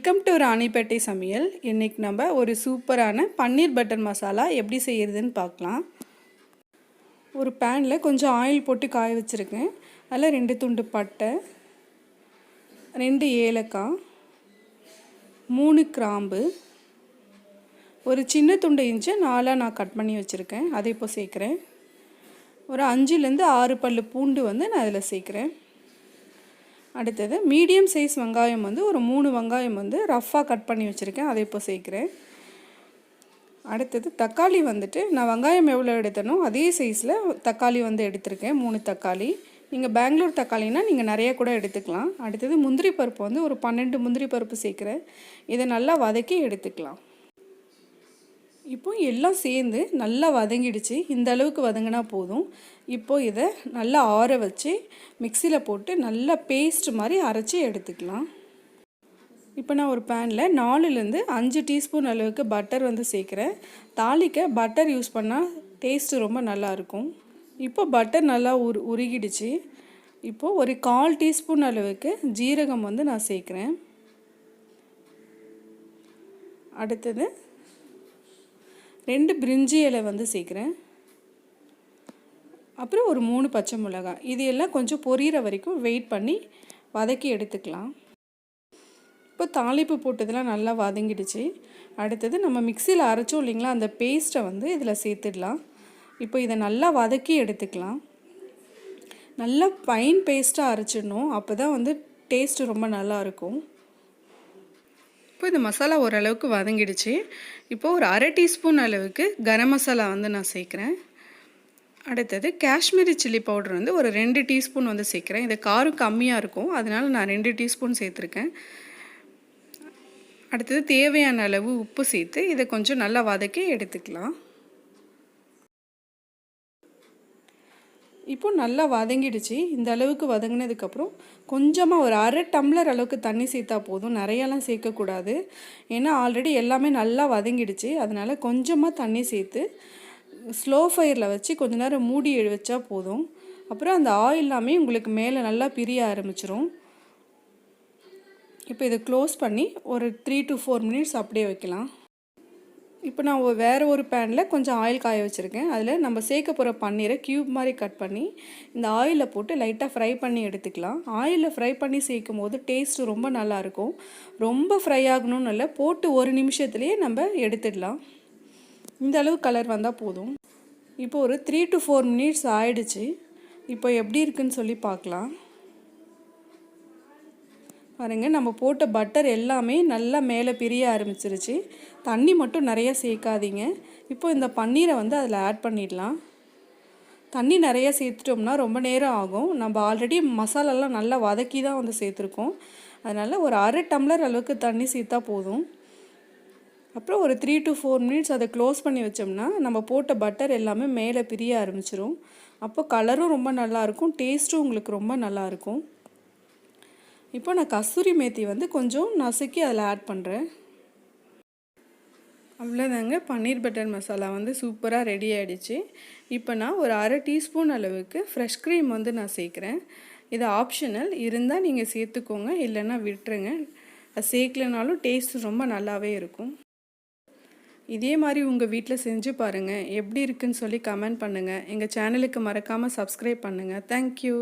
Welcome to Ranipet சமையல். இன்றைக்கி நம்ம ஒரு சூப்பரான பன்னீர் பட்டர் மசாலா எப்படி செய்கிறதுன்னு பார்க்கலாம். ஒரு பேனில் கொஞ்சம் ஆயில் போட்டு காய வச்சுருக்கேன். அதில் 2 துண்டு பட்டை, 2 ஏலக்காய், 3 கிராம்பு, ஒரு சின்ன துண்டு இஞ்சி 4 நான் கட் பண்ணி வச்சுருக்கேன். அதை இப்போ சேர்க்குறேன். ஒரு 5லேருந்து 6 பல்லு பூண்டு நான் அதில் சேர்க்குறேன். அடுத்தது மீடியம் சைஸ் வெங்காயம் ஒரு 3 வெங்காயம் ரஃப்பாக கட் பண்ணி வச்சுருக்கேன். அதை இப்போ சேர்க்குறேன். அடுத்தது தக்காளி நான் வெங்காயம் எவ்வளோ எடுத்தனோ அதே சைஸில் தக்காளி எடுத்திருக்கேன். 3 தக்காளி. நீங்கள் பெங்களூர் தக்காளினா நீங்கள் நிறைய கூட எடுத்துக்கலாம். அடுத்தது முந்திரி பருப்பு ஒரு 12 முந்திரி பருப்பு சேர்க்குறேன். இதை நல்லா வதக்கி எடுத்துக்கலாம். இப்போ எல்லாம் சேர்ந்து நல்லா வதங்கிடுச்சு. இந்த அளவுக்கு வதங்கினா போதும். இப்போது இதை நல்லா ஆற வச்சு மிக்சியில் போட்டு நல்லா பேஸ்ட் மாதிரி அரைச்சி எடுத்துக்கலாம். இப்போ நான் ஒரு பேனில் 4லேருந்து 5 டீஸ்பூன் அளவுக்கு பட்டர் சேர்க்குறேன். தாளிக்க பட்டர் யூஸ் பண்ணால் டேஸ்ட்டு ரொம்ப நல்லாயிருக்கும். இப்போ பட்டர் நல்லா உருகிடுச்சு. இப்போது ஒரு 1/4 டீஸ்பூன் அளவுக்கு ஜீரகம் நான் சேர்க்குறேன். அடுத்தது 2 பிரிஞ்சி இலை சேர்க்குறேன். அப்புறம் ஒரு 3 பச்சை மிளகாய். இது எல்லாம் கொஞ்சம் பொரியிற வரைக்கும் வெயிட் பண்ணி வதக்கி எடுத்துக்கலாம். இப்போ தாளிப்பு போட்டதெல்லாம் நல்லா வதங்கிடுச்சு. அடுத்தது நம்ம மிக்சியில் அரைச்சோம் இல்லைங்களா, அந்த பேஸ்ட்டை இதில் சேர்த்துடலாம். இப்போ இதை நல்லா வதக்கி எடுத்துக்கலாம். நல்லா ஃபைன் பேஸ்ட்டாக அரைச்சிடணும். அப்போ தான் டேஸ்ட்டு ரொம்ப நல்லாயிருக்கும். இப்போ இந்த மசாலா ஓரளவுக்கு வதங்கிடுச்சு. இப்போது ஒரு 1/2 டீஸ்பூன் அளவுக்கு கரம் மசாலா நான் சேர்க்குறேன். அடுத்தது காஷ்மீரி சில்லி பவுடர் ஒரு 2 டீஸ்பூன் சேர்க்குறேன். இது காரம் கம்மியாக இருக்கும், அதனால் நான் 2 டீஸ்பூன் சேர்த்துருக்கேன். அடுத்தது தேவையான அளவு உப்பு சேர்த்து இதை கொஞ்சம் நல்லா வதக்கி எடுத்துக்கலாம். இப்போது நல்லா வதங்கிடுச்சு. இந்த அளவுக்கு வதங்கினதுக்கப்புறம் கொஞ்சமாக ஒரு 1/2 டம்ளர் அளவுக்கு தண்ணி சேர்த்தா போதும். நிறையெல்லாம் சேர்க்கக்கூடாது. ஏன்னா ஆல்ரெடி எல்லாமே நல்லா வதங்கிடுச்சு. அதனால் கொஞ்சமாக தண்ணி சேர்த்து ஸ்லோ ஃபயரில் வச்சு கொஞ்ச நேரம் மூடி வச்சா போதும். அப்புறம் அந்த ஆயில் எல்லாமே உங்களுக்கு மேலே நல்லா பிரிய ஆரம்பிச்சிரும். இப்போ இதை க்ளோஸ் பண்ணி ஒரு 3 to 4 மினிட்ஸ் அப்படியே வைக்கலாம். இப்போ நான் வேறு ஒரு பேனில் கொஞ்சம் ஆயில் காய வச்சுருக்கேன். அதில் நம்ம சேர்க்க போகிற பன்னீரை க்யூப் மாதிரி கட் பண்ணி இந்த ஆயிலில் போட்டு லைட்டாக ஃப்ரை பண்ணி எடுத்துக்கலாம். ஆயிலில் ஃப்ரை பண்ணி சேர்க்கும் போது டேஸ்ட்டு ரொம்ப நல்லாயிருக்கும். ரொம்ப ஃப்ரை ஆகணும்னு இல்லை, போட்டு 1 நிமிஷத்துலேயே நம்ம எடுத்துடலாம். இந்த அளவு கலர் வந்தால் போதும். இப்போ ஒரு 3 to 4 மினிட்ஸ் ஆயிடுச்சு. இப்போ எப்படி இருக்குன்னு சொல்லி பார்க்கலாம். பாருங்கள், நம்ம போட்ட பட்டர் எல்லாமே நல்லா மேலே பிரிய ஆரம்பிச்சிருச்சு. தண்ணி மட்டும் நிறைய சேர்க்காதீங்க. இப்போ இந்த பன்னீரை அதில் ஆட் பண்ணிடலாம். தண்ணி நிறைய சேர்த்துட்டோம்னா ரொம்ப நேரம் ஆகும். நம்ம ஆல்ரெடி மசாலாலாம் நல்லா வதக்கி தான் சேர்த்துருக்கோம். அதனால் ஒரு 1/2 டம்ளர் அளவுக்கு தண்ணி சேர்த்தா போதும். அப்புறம் ஒரு 3 to 4 மினிட்ஸ் அதை க்ளோஸ் பண்ணி வச்சோம்னா நம்ம போட்ட பட்டர் எல்லாமே மேலே பிரிய ஆரம்பிச்சிரும். அப்போ கலரும் ரொம்ப நல்லாயிருக்கும், டேஸ்ட்டும் உங்களுக்கு ரொம்ப நல்லாயிருக்கும். இப்போ நான் கஸ்தூரி மேத்தி கொஞ்சம் நசுக்கி அதில் ஆட் பண்ணுறேன். அவ்வளோதாங்க, பன்னீர் பட்டர் மசாலா சூப்பராக ரெடி ஆகிடுச்சு. இப்போ நான் ஒரு 1/2 டீஸ்பூன் அளவுக்கு ஃப்ரெஷ் க்ரீம் நான் சேர்க்குறேன். இது ஆப்ஷனல், இருந்தால் நீங்கள் சேர்த்துக்கோங்க, இல்லைன்னா விட்டுருங்க. அது சேர்க்கலனாலும் டேஸ்ட் ரொம்ப நல்லாவே இருக்கும். இதே மாதிரி உங்கள் வீட்டில் செஞ்சு பாருங்கள். எப்படி இருக்குன்னு சொல்லி கமெண்ட் பண்ணுங்கள். எங்கள் சேனலுக்கு மறக்காமல் சப்ஸ்கிரைப் பண்ணுங்கள். தேங்க்யூ.